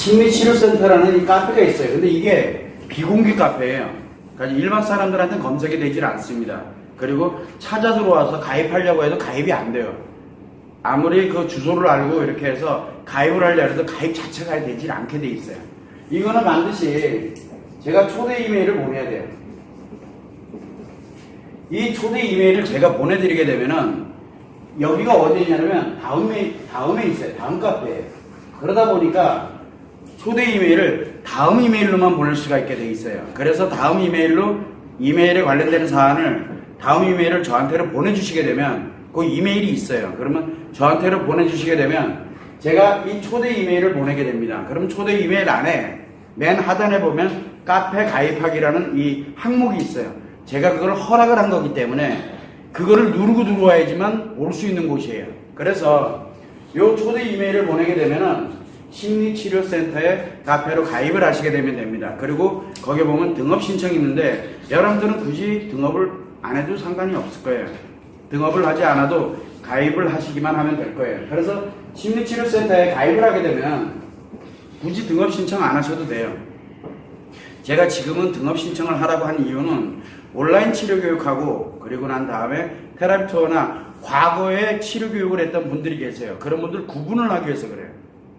심리치료센터라는 이 카페가 있어요. 근데 이게 비공개 카페예요. 그러니까 일반 사람들한테는 검색이 되질 않습니다. 그리고 찾아 들어와서 가입하려고 해도 가입이 안 돼요. 아무리 그 주소를 알고 이렇게 해서 가입을 하려고 해도 가입 자체가 되질 않게 돼 있어요. 이거는 반드시 제가 초대 이메일을 보내야 돼요. 이 초대 이메일을 제가 보내드리게 되면은 여기가 어디냐면 다음에 있어요. 다음 카페예요. 그러다 보니까 초대 이메일을 다음 이메일로만 보낼 수가 있게 돼 있어요. 그래서 다음 이메일로 이메일에 관련되는 사안을 다음 이메일을 저한테로 보내주시게 되면 그 이메일이 있어요. 그러면 저한테로 보내주시게 되면 제가 이 초대 이메일을 보내게 됩니다. 그럼 초대 이메일 안에 맨 하단에 보면 카페 가입하기라는 이 항목이 있어요. 제가 그걸 허락을 한 거기 때문에 그거를 누르고 들어와야지만 올 수 있는 곳이에요. 그래서 이 초대 이메일을 보내게 되면은 심리치료센터에 카페로 가입을 하시게 되면 됩니다. 그리고 거기 보면 등업 신청이 있는데 여러분들은 굳이 등업을 안 해도 상관이 없을 거예요. 등업을 하지 않아도 가입을 하시기만 하면 될 거예요. 그래서 심리치료센터에 가입을 하게 되면 굳이 등업 신청 안 하셔도 돼요. 제가 지금은 등업 신청을 하라고 한 이유는 온라인 치료 교육하고 그리고 난 다음에 테라피 투어나 과거에 치료 교육을 했던 분들이 계세요. 그런 분들 구분을 하기 위해서 그래요.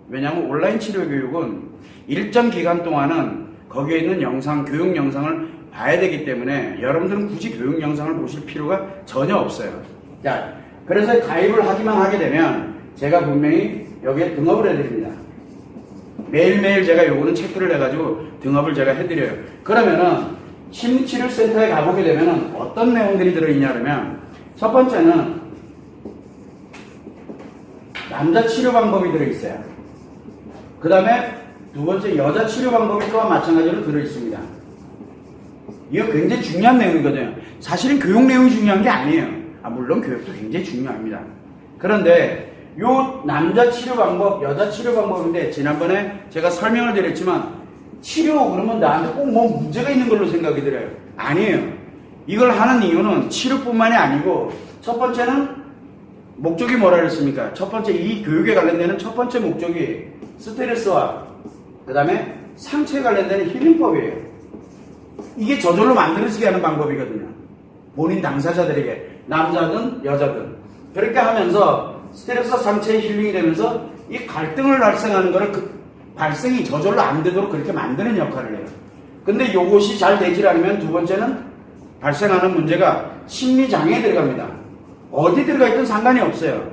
왜냐하면 온라인 치료 교육은 일정 기간 동안은 거기에 있는 영상, 교육 영상을 봐야 되기 때문에 여러분들은 굳이 교육 영상을 보실 필요가 전혀 없어요. 자, 그래서 가입을 하기만 하게 되면 제가 분명히 여기에 등업을 해드립니다. 매일매일 제가 요거는 체크를 해가지고 등업을 제가 해드려요. 그러면은 심리치료센터에 가보게 되면은 어떤 내용들이 들어있냐 그러면 첫 번째는 남자 치료 방법이 들어있어요. 그 다음에 두 번째 여자 치료 방법이 또한 마찬가지로 들어있습니다. 이거 굉장히 중요한 내용이거든요. 사실은 교육 내용이 중요한 게 아니에요. 물론 교육도 굉장히 중요합니다. 그런데 요 남자 치료 방법, 여자 치료 방법인데 지난번에 제가 설명을 드렸지만 치료 그러면 나한테 꼭 뭐 문제가 있는 걸로 생각이 들어요. 아니에요. 이걸 하는 이유는 치료뿐만이 아니고 첫 번째는 목적이 뭐라 그랬습니까? 첫 번째 이 교육에 관련되는 첫 번째 목적이 스트레스와 그 다음에 상처에 관련되는 힐링법이에요. 이게 저절로 만들어지게 하는 방법이거든요. 본인 당사자들에게 남자든 여자든 그렇게 하면서 스트레스와 상처의 힐링이 되면서 이 갈등을 발생하는 거를 발생이 저절로 안 되도록 그렇게 만드는 역할을 해요. 근데 이것이 잘 되질 않으면 두 번째는 발생하는 문제가 심리장애에 들어갑니다. 어디 들어가 있든 상관이 없어요.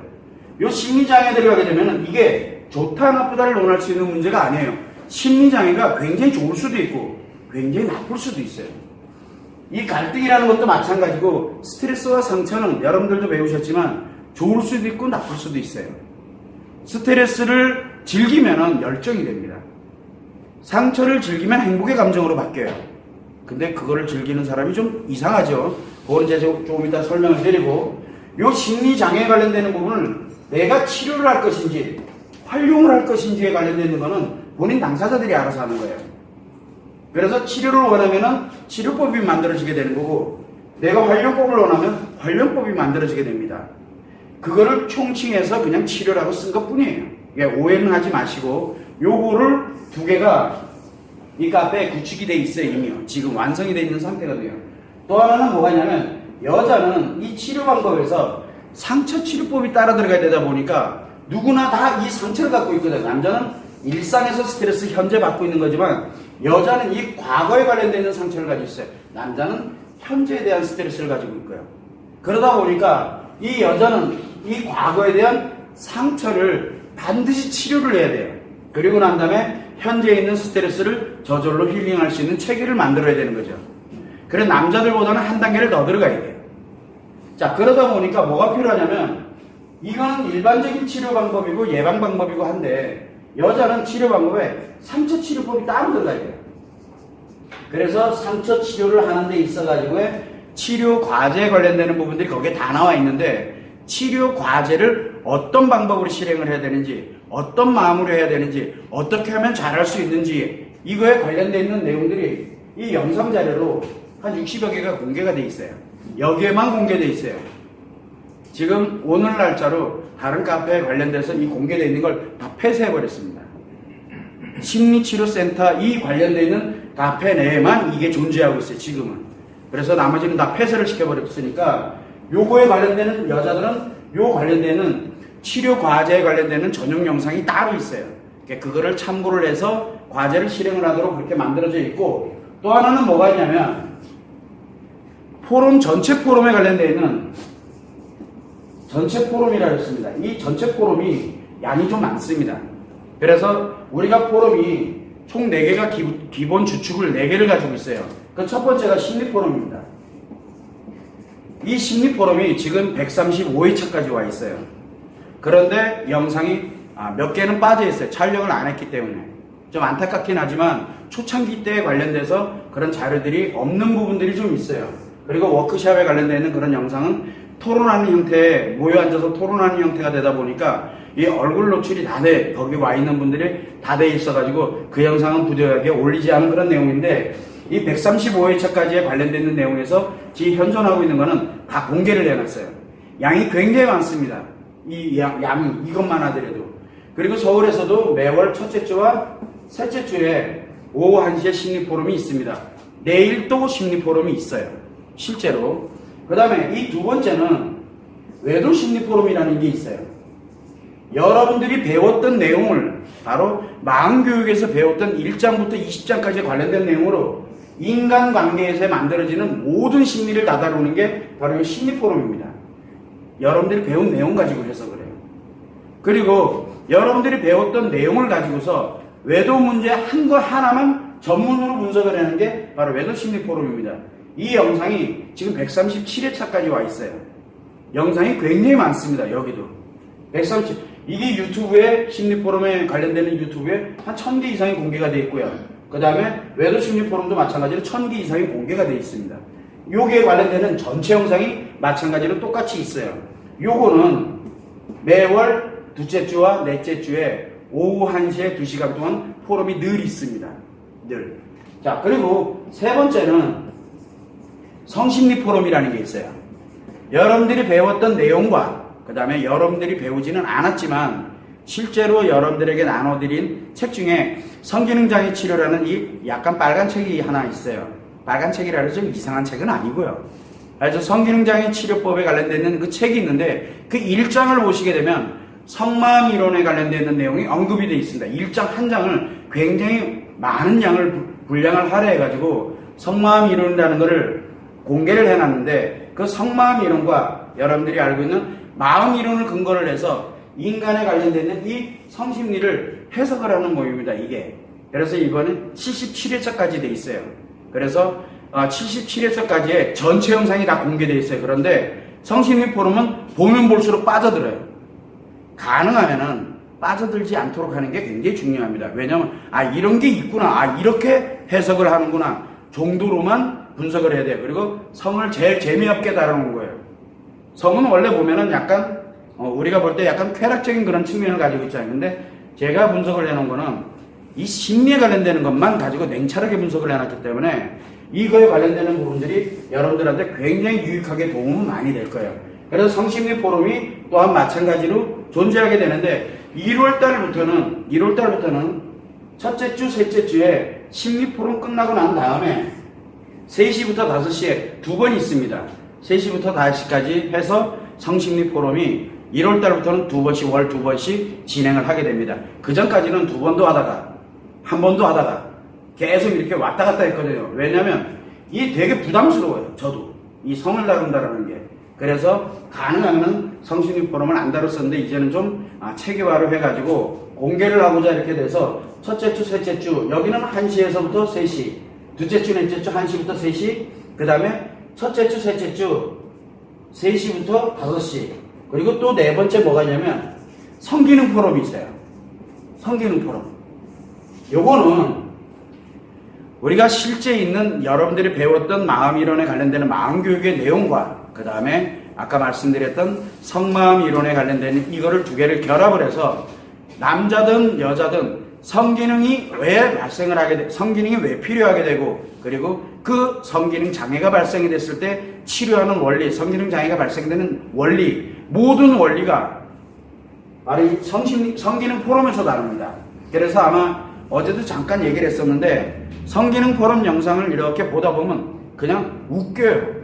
이 심리장애에 들어가게 되면 이게 좋다 나쁘다를 논할 수 있는 문제가 아니에요. 심리장애가 굉장히 좋을 수도 있고 굉장히 나쁠 수도 있어요. 이 갈등이라는 것도 마찬가지고 스트레스와 상처는 여러분들도 배우셨지만 좋을 수도 있고 나쁠 수도 있어요. 스트레스를 즐기면 열정이 됩니다. 상처를 즐기면 행복의 감정으로 바뀌어요. 근데 그거를 즐기는 사람이 좀 이상하죠. 그건 이제 조금 이따 설명을 드리고 요 심리장애에 관련되는 부분을 내가 치료를 할 것인지 활용을 할 것인지에 관련되는 거는 본인 당사자들이 알아서 하는 거예요. 그래서 치료를 원하면 치료법이 만들어지게 되는 거고 내가 활용법을 원하면 활용법이 만들어지게 됩니다. 그거를 총칭해서 그냥 치료라고 쓴 것 뿐이에요. 오해는 하지 마시고 요거를 두 개가 이 카페에 구축이 돼 있어요. 이미요. 지금 완성이 돼 있는 상태거든요. 또 하나는 뭐가 있냐면 여자는 이 치료 방법에서 상처 치료법이 따라 들어가야 되다 보니까 누구나 다 이 상처를 갖고 있거든요. 남자는 일상에서 스트레스 현재 받고 있는 거지만 여자는 이 과거에 관련되어 있는 상처를 가지고 있어요. 남자는 현재에 대한 스트레스를 가지고 있고요. 그러다 보니까 이 여자는 이 과거에 대한 상처를 반드시 치료를 해야 돼요. 그리고 난 다음에 현재에 있는 스트레스를 저절로 힐링할 수 있는 체계를 만들어야 되는 거죠. 그래서 남자들보다는 한 단계를 더 들어가야 돼요. 자, 그러다 보니까 뭐가 필요하냐면 이거는 일반적인 치료 방법이고 예방 방법이고 한데 여자는 치료 방법에 상처 치료법이 따로 들어가야 돼요. 그래서 상처 치료를 하는 데 있어가지고 치료 과제에 관련되는 부분들이 거기에 다 나와 있는데 치료 과제를 어떤 방법으로 실행을 해야 되는지 어떤 마음으로 해야 되는지 어떻게 하면 잘할 수 있는지 이거에 관련되어 있는 내용들이 이 영상 자료로 한 60여 개가 공개가 돼 있어요. 여기에만 공개돼 있어요. 지금 오늘 날짜로 다른 카페에 관련돼서 이 공개되어 있는 걸 다 폐쇄해버렸습니다. 심리치료센터 이 관련되어 있는 카페 내에만 이게 존재하고 있어요, 지금은. 그래서 나머지는 다 폐쇄를 시켜버렸으니까 요거에 관련되는 여자들은 요 관련되는 치료 과제에 관련되는 전용 영상이 따로 있어요. 그거를 참고를 해서 과제를 실행을 하도록 그렇게 만들어져 있고, 또 하나는 뭐가 있냐면 포럼, 전체 포럼에 관련되어 있는 전체 포럼이라 했습니다. 이 전체 포럼이 양이 좀 많습니다. 그래서 우리가 포럼이 총 4개가 기본 주축을 4개를 가지고 있어요. 그 첫 번째가 심리 포럼입니다. 이 심리 포럼이 지금 135회차까지 와 있어요. 그런데 영상이 몇 개는 빠져 있어요. 촬영을 안 했기 때문에. 좀 안타깝긴 하지만 초창기 때에 관련돼서 그런 자료들이 없는 부분들이 좀 있어요. 그리고 워크숍에 관련되는 그런 영상은 토론하는 형태에 모여 앉아서 토론하는 형태가 되다 보니까 이 얼굴 노출이 다 돼, 거기 와 있는 분들이 다 돼 있어가지고 그 영상은 부득이하게 올리지 않은 그런 내용인데, 이 135회차까지에 관련되는 내용에서 지금 현존하고 있는 거는 다 공개를 해놨어요. 양이 굉장히 많습니다. 이 양이 이것만 하더라도. 그리고 서울에서도 매월 첫째 주와 셋째 주에 오후 1시에 심리 포럼이 있습니다. 내일 또 심리 포럼이 있어요, 실제로. 그 다음에 이 두 번째는 외도 심리 포럼이라는 게 있어요. 여러분들이 배웠던 내용을 바로 마음교육에서 배웠던 1장부터 20장까지 관련된 내용으로 인간관계에서 만들어지는 모든 심리를 다 다루는 게 바로 이 심리 포럼입니다. 여러분들이 배운 내용 가지고 해서 그래요. 그리고 여러분들이 배웠던 내용을 가지고서 외도 문제 한 거 하나만 전문으로 분석을 하는 게 바로 외도 심리 포럼입니다. 이 영상이 지금 137회차까지 와 있어요. 영상이 굉장히 많습니다. 여기도 137. 이게 유튜브에 심리 포럼에 관련되는 유튜브에 한 1000개 이상이 공개가 되어 있고요. 그 다음에 외도 심리 포럼도 마찬가지로 1000개 이상이 공개가 되어 있습니다. 요기에 관련되는 전체 영상이 마찬가지로 똑같이 있어요. 요거는 매월 둘째 주와 넷째 주에 오후 1시에 2시간 동안 포럼이 늘 있습니다. 늘. 자, 그리고 세 번째는 성심리 포럼이라는 게 있어요. 여러분들이 배웠던 내용과 그 다음에 여러분들이 배우지는 않았지만 실제로 여러분들에게 나눠드린 책 중에 성기능장애 치료라는 이 약간 빨간 책이 하나 있어요. 빨간 책이라 해서 좀 이상한 책은 아니고요. 그래서 성기능장애 치료법에 관련된 그 책이 있는데 그 1장을 보시게 되면 성마음 이론에 관련된 내용이 언급이 되어 있습니다. 1장 한 장을 굉장히 많은 양을 분량을 할애해가지고 성마음 이론이라는 것을 공개를 해놨는데, 그 성마음 이론과 여러분들이 알고 있는 마음 이론을 근거를 해서 인간에 관련된 이 성심리를 해석을 하는 모임입니다, 이게. 그래서 이번엔 77회차까지 돼 있어요. 그래서 77회차까지의 전체 영상이 다 공개되어 있어요. 그런데 성심리 포럼은 보면 볼수록 빠져들어요. 가능하면은 빠져들지 않도록 하는 게 굉장히 중요합니다. 왜냐면 이런 게 있구나, 이렇게 해석을 하는구나 정도로만 분석을 해야 돼요. 그리고 성을 제일 재미없게 다루는 거예요. 성은 원래 보면은 약간 우리가 볼 때 약간 쾌락적인 그런 측면을 가지고 있잖아요. 근데 제가 분석을 해놓은 거는 이 심리에 관련되는 것만 가지고 냉철하게 분석을 해놨기 때문에 이거에 관련되는 부분들이 여러분들한테 굉장히 유익하게 도움은 많이 될 거예요. 그래서 성심리 포럼이 또한 마찬가지로 존재하게 되는데 1월달부터는 첫째 주, 셋째 주에 심리 포럼 끝나고 난 다음에 3시부터 5시에 2번 있습니다. 3시부터 5시까지 해서 성심리 포럼이 1월달부터는 2번씩, 월 2번씩 진행을 하게 됩니다. 그 전까지는 2번도 하다가, 1번도 하다가 계속 이렇게 왔다 갔다 했거든요. 왜냐면 이게 되게 부담스러워요. 저도. 이 성을 다룬다라는 게. 그래서 가능하면 성심리 포럼을 안 다뤘었는데 이제는 좀 체계화를 해가지고 공개를 하고자 이렇게 돼서 첫째 주, 셋째 주, 여기는 1시에서부터 3시, 둘째 주, 넷째 주 1시부터 3시, 그 다음에 첫째 주, 셋째 주 3시부터 5시, 그리고 또 네 번째 뭐가 있냐면 성기능 포럼이 있어요. 성기능 포럼. 요거는 우리가 실제 있는 여러분들이 배웠던 마음이론에 관련되는 마음교육의 내용과 그 다음에 아까 말씀드렸던 성마음 이론에 관련된 이거를 두 개를 결합을 해서 남자든 여자든 성기능이 왜 발생을 하게 돼, 성기능이 왜 필요하게 되고, 그리고 그 성기능 장애가 발생이 됐을 때 치료하는 원리, 성기능 장애가 발생되는 원리, 모든 원리가 바로 이 성기능 포럼에서 다룹니다. 그래서 아마 어제도 잠깐 얘기를 했었는데 성기능 포럼 영상을 이렇게 보다 보면 그냥 웃겨요.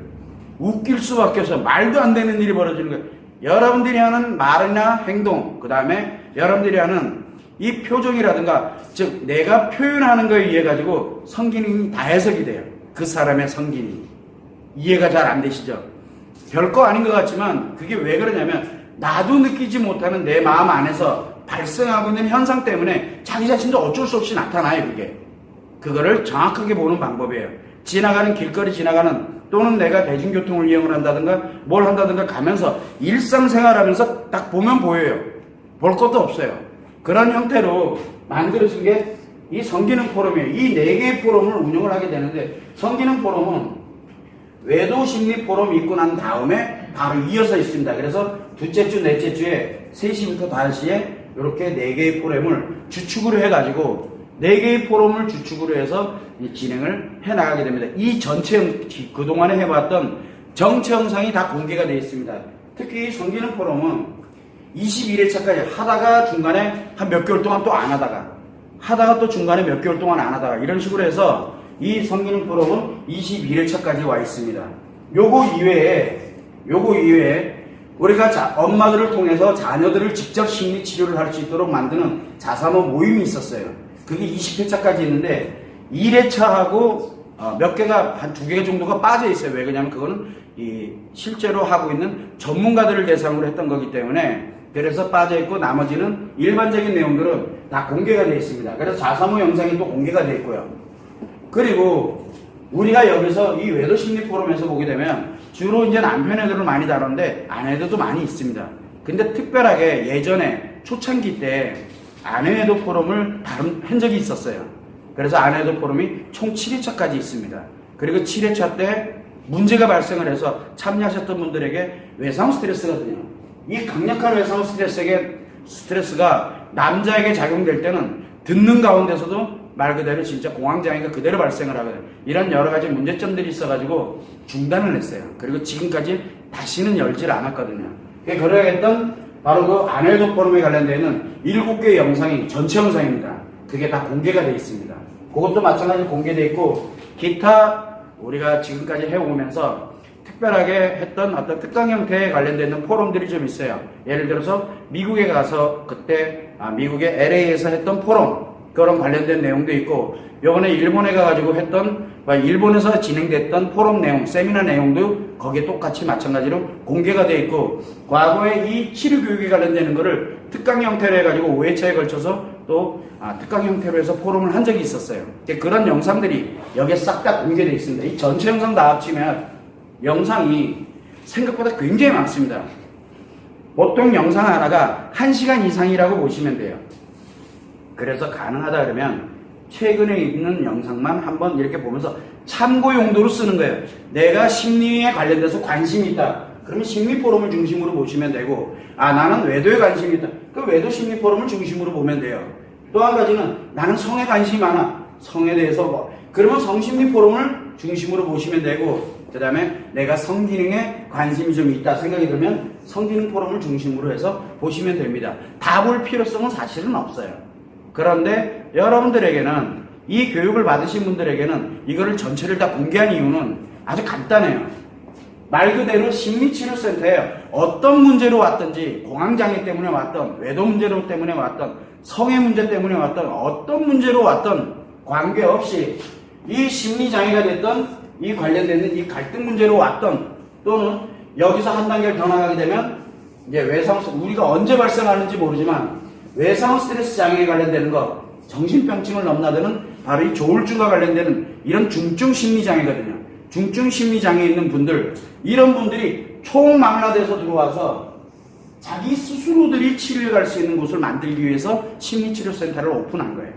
웃길 수밖에 없어요. 말도 안 되는 일이 벌어지는 거예요. 여러분들이 하는 말이나 행동, 그 다음에 여러분들이 하는 이 표정이라든가, 즉 내가 표현하는 거에 의해 가지고 성기능이 다 해석이 돼요. 그 사람의 성기능이. 이해가 잘 안 되시죠? 별거 아닌 것 같지만 그게 왜 그러냐면 나도 느끼지 못하는 내 마음 안에서 발생하고 있는 현상 때문에 자기 자신도 어쩔 수 없이 나타나요. 그거를 정확하게 보는 방법이에요. 지나가는 길거리 지나가는, 또는 내가 대중교통을 이용을 한다든가 뭘 한다든가 가면서 일상생활하면서 딱 보면 보여요. 볼 것도 없어요. 그런 형태로 만들어진 게 이 성기능 포럼이에요. 이 4개의 포럼을 운영을 하게 되는데, 성기능 포럼은 외도 심리 포럼이 있고 난 다음에 바로 이어서 있습니다. 그래서 둘째 주, 넷째 주에 3시부터 5시에 이렇게 4개의 포럼을 주축으로 해가지고 4개의 포럼을 주축으로 해서 진행을 해나가게 됩니다. 이 전체 그동안에 해봤던 정체 영상이 다 공개가 되어 있습니다. 특히 이 성기능 포럼은 21회차까지 하다가 중간에 한 몇 개월 동안 또 안 하다가 또 중간에 몇 개월 동안 안 하다가 이런 식으로 해서 이 성기능 포럼은 21회차까지 와 있습니다. 요거 이외에 우리가 엄마들을 통해서 자녀들을 직접 심리 치료를 할 수 있도록 만드는 자사모 모임이 있었어요. 그게 20회차까지 있는데 1회차하고 몇 개가 한 2개 정도가 빠져 있어요. 왜 그러냐면 그거는 실제로 하고 있는 전문가들을 대상으로 했던 거기 때문에, 그래서 빠져 있고 나머지는 일반적인 내용들은 다 공개가 되어 있습니다. 그래서 자사모 영상이 또 공개가 되어 있고요. 그리고 우리가 여기서 이 외도 심리 포럼에서 보게 되면 주로 이제 남편 애들을 많이 다루는데 아내 애들도 많이 있습니다. 근데 특별하게 예전에 초창기 때 아내 애도 포럼을 한 적이 있었어요. 그래서 아내 애도 포럼이 총 7회차까지 있습니다. 그리고 7회차 때 문제가 발생을 해서 참여하셨던 분들에게 외상 스트레스거든요. 이 강력한 외상 스트레스가 남자에게 작용될 때는 듣는 가운데서도 말 그대로 진짜 공황장애가 그대로 발생을 하거든요. 이런 여러 가지 문제점들이 있어가지고 중단을 했어요. 그리고 지금까지 다시는 열질 않았거든요. 그러했던 바로 그 아내도 포럼에 관련되는 7개의 영상이 전체 영상입니다. 그게 다 공개가 되어 있습니다. 그것도 마찬가지로 공개되어 있고, 기타 우리가 지금까지 해오면서 특별하게 했던 어떤 특강 형태에 관련되는 포럼들이 좀 있어요. 예를 들어서 미국에 가서 그때 미국의 LA에서 했던 포럼, 그런 관련된 내용도 있고, 요번에 일본에 가가지고 했던, 일본에서 진행됐던 포럼 내용, 세미나 내용도 거기에 똑같이 마찬가지로 공개가 되어 있고, 과거에 이 치료 교육에 관련되는 거를 특강 형태로 해가지고 5회차에 걸쳐서 또 특강 형태로 해서 포럼을 한 적이 있었어요. 그런 영상들이 여기에 싹 다 공개되어 있습니다. 이 전체 영상 다 합치면 영상이 생각보다 굉장히 많습니다. 보통 영상 하나가 1시간 이상이라고 보시면 돼요. 그래서 가능하다 그러면 최근에 있는 영상만 한번 이렇게 보면서 참고 용도로 쓰는 거예요. 내가 심리에 관련돼서 관심이 있다. 그러면 심리 포럼을 중심으로 보시면 되고, 나는 외도에 관심이 있다. 그 외도 심리 포럼을 중심으로 보면 돼요. 또 한 가지는 나는 성에 관심이 많아. 성에 대해서 그러면 성심리 포럼을 중심으로 보시면 되고, 그 다음에 내가 성기능에 관심이 좀 있다 생각이 들면 성기능 포럼을 중심으로 해서 보시면 됩니다. 다 볼 필요성은 사실은 없어요. 그런데 여러분들에게는, 이 교육을 받으신 분들에게는 이거를 전체를 다 공개한 이유는 아주 간단해요. 말 그대로 심리치료센터에 어떤 문제로 왔든지, 공황장애 때문에 왔던, 외도 문제로 때문에 왔던, 성의 문제 때문에 왔던, 어떤 문제로 왔던 관계없이 이 심리장애가 됐던, 이 관련되는 이 갈등 문제로 왔던, 또는 여기서 한 단계를 더 나가게 되면 이제 우리가 언제 발생하는지 모르지만 외상 스트레스 장애에 관련되는 거, 정신병증을 넘나드는 바로 이 조울증과 관련되는 이런 중증 심리장애거든요. 중증 심리장애 있는 분들, 이런 분들이 총망라돼서 들어와서 자기 스스로들이 치료해 갈 수 있는 곳을 만들기 위해서 심리치료센터를 오픈한 거예요.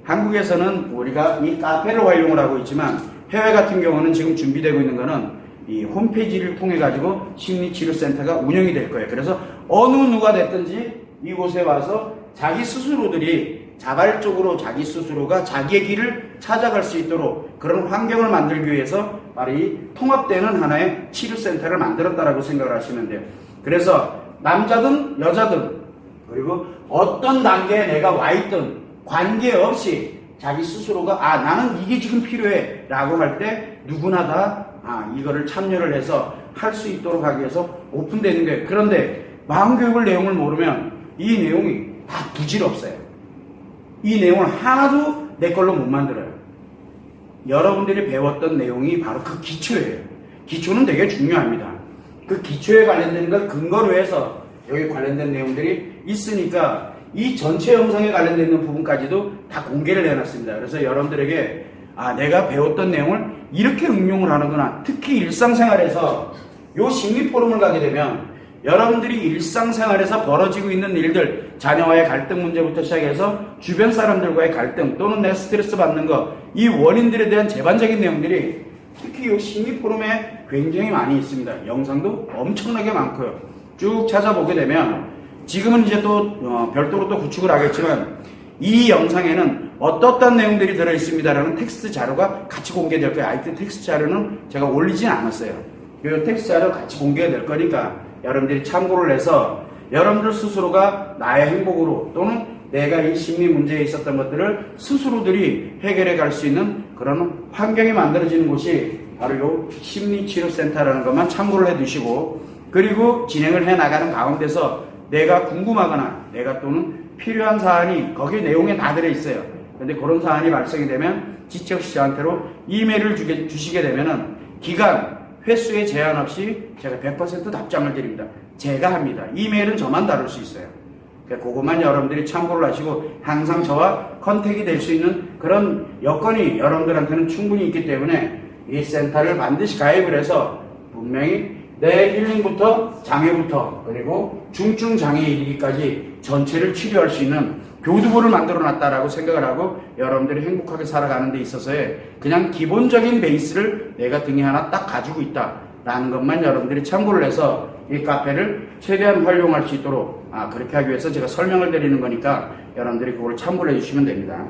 한국에서는 우리가 이 카페를 활용을 하고 있지만, 해외 같은 경우는 지금 준비되고 있는 거는 이 홈페이지를 통해 가지고 심리치료센터가 운영이 될 거예요. 그래서 어느 누가 됐든지 이곳에 와서 자기 스스로들이 자발적으로 자기 스스로가 자기의 길을 찾아갈 수 있도록 그런 환경을 만들기 위해서 바로 이 통합되는 하나의 치료센터를 만들었다라고 생각을 하시면 돼요. 그래서 남자든 여자든, 그리고 어떤 단계에 내가 와 있든 관계없이 자기 스스로가 나는 이게 지금 필요해 라고 할 때 누구나 다 이거를 참여를 해서 할 수 있도록 하기 위해서 오픈되는 거예요. 그런데 마음교육을 내용을 모르면 이 내용이 다 부질없어요. 이 내용을 하나도 내 걸로 못 만들어요. 여러분들이 배웠던 내용이 바로 그 기초예요. 기초는 되게 중요합니다. 그 기초에 관련된 걸 근거로 해서 여기 관련된 내용들이 있으니까 이 전체 영상에 관련된 부분까지도 다 공개를 해놨습니다. 그래서 여러분들에게 내가 배웠던 내용을 이렇게 응용을 하는구나. 특히 일상생활에서 요 심리 포럼을 가게 되면 여러분들이 일상생활에서 벌어지고 있는 일들, 자녀와의 갈등 문제부터 시작해서 주변 사람들과의 갈등 또는 내가 스트레스 받는 거, 이 원인들에 대한 제반적인 내용들이 특히 이 심리 포럼에 굉장히 많이 있습니다. 영상도 엄청나게 많고요. 쭉 찾아보게 되면 지금은 이제 또 별도로 또 구축을 하겠지만 이 영상에는 어떤 내용들이 들어있습니다라는 텍스트 자료가 같이 공개될 거예요. IT 텍스트 자료는 제가 올리진 않았어요. 이 텍스트 자료 같이 공개가 될 거니까 여러분들이 참고를 해서 여러분들 스스로가 나의 행복으로 또는 내가 이 심리 문제에 있었던 것들을 스스로들이 해결해 갈 수 있는 그런 환경이 만들어지는 곳이 바로 요 심리치료센터라는 것만 참고를 해 두시고, 그리고 진행을 해 나가는 가운데서 내가 궁금하거나 내가 또는 필요한 사안이 거기 내용에 다 들어있어요. 근데 그런 사안이 발생이 되면 직접시 저한테로 이메일을 주시게 되면은 기간, 횟수에 제한 없이 제가 100% 답장을 드립니다. 제가 합니다. 이메일은 저만 다룰 수 있어요. 그러니까 그것만 여러분들이 참고를 하시고 항상 저와 컨택이 될 수 있는 그런 여건이 여러분들한테는 충분히 있기 때문에 이 센터를 반드시 가입을 해서 분명히 내 힐링부터 장애부터 그리고 중증 장애에 이르기까지 전체를 치료할 수 있는 교두보를 만들어 놨다라고 생각을 하고 여러분들이 행복하게 살아가는 데 있어서의 그냥 기본적인 베이스를 내가 등에 하나 딱 가지고 있다라는 것만 여러분들이 참고를 해서 이 카페를 최대한 활용할 수 있도록 그렇게 하기 위해서 제가 설명을 드리는 거니까 여러분들이 그걸 참고를 해주시면 됩니다.